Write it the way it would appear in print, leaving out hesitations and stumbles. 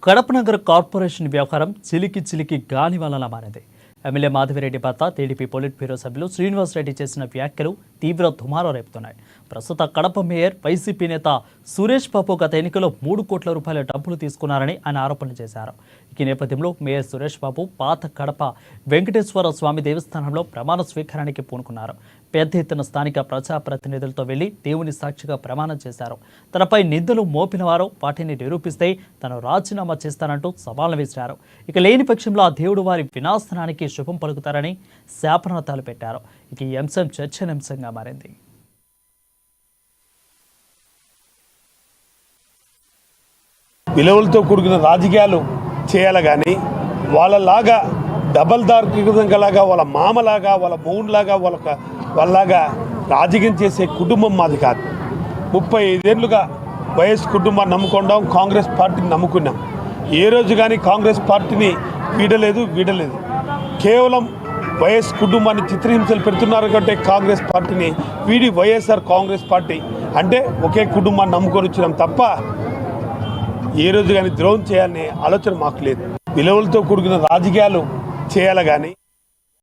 కడప నగర కార్పొరేషన్ వ్యవహారం చిలికి గాలివానలా మారింది. ఎమ్మెల్యే మాధవిరెడ్డి భర్త టీడీపీ పొలిట్ బ్యూరో సభ్యులు శ్రీనివాసరెడ్డి చేసిన వ్యాఖ్యలు తీవ్ర దుమారం రేపుతున్నాయి. ప్రస్తుత కడప మేయర్ వైసీపీ నేత సురేష్ బాబు గత ఎన్నికల్లో 3 కోట్ల రూపాయల డబ్బులు తీసుకున్నారని ఆయన ఆరోపణలు చేశారు. ఈ నేపథ్యంలో మేయర్ సురేష్ బాబు పాత కడప వెంకటేశ్వర స్వామి దేవస్థానంలో ప్రమాణ స్వీకారానికి పూనుకున్నారు. పెద్ద ఎత్తున స్థానిక ప్రజాప్రతినిధులతో వెళ్లి దేవుని సాక్షిగా ప్రమాణం చేశారు. తనపై నిందలు మోపిన వారు వాటిని నిరూపిస్తే తాను రాజీనామా చేస్తానంటూ సవాల్ విసిరారు. ఇక లేని పక్షంలో ఆ దేవుడు వారి వినాశనానికి శుభం పలుకుతారని శాపనార్థాలు పెట్టారు. ఇక ఈ అంశం చర్చనీయాంశంగా మారింది. విలువలతో కూడుకున్న రాజకీయాలు చేయాలి కానీ వాళ్ళలాగా డబల్ దార్కిలాగా వాళ్ళ మామలాగా వాళ్ళ మౌన్లాగా వాళ్ళలాగా రాజకీయం చేసే కుటుంబం మాది కాదు. 35 ఏళ్ళుగా వైఎస్ కుటుంబాన్ని నమ్ముకుంటాం, కాంగ్రెస్ పార్టీని నమ్ముకున్నాం. ఏ రోజు కానీ కాంగ్రెస్ పార్టీని వీడలేదు. కేవలం వైఎస్ కుటుంబాన్ని చిత్రహింసలు పెడుతున్నారు కంటే కాంగ్రెస్ పార్టీని వీడి వైఎస్ఆర్ కాంగ్రెస్ పార్టీ అంటే ఒకే కుటుంబాన్ని నమ్ముకొని వచ్చినాం తప్ప ఏ రోజు కానీ ద్రోహం చేయాలనే ఆలోచన మాకు లేదు. విలువలతో కూడుకున్న రాజకీయాలు చేయాలి కానీ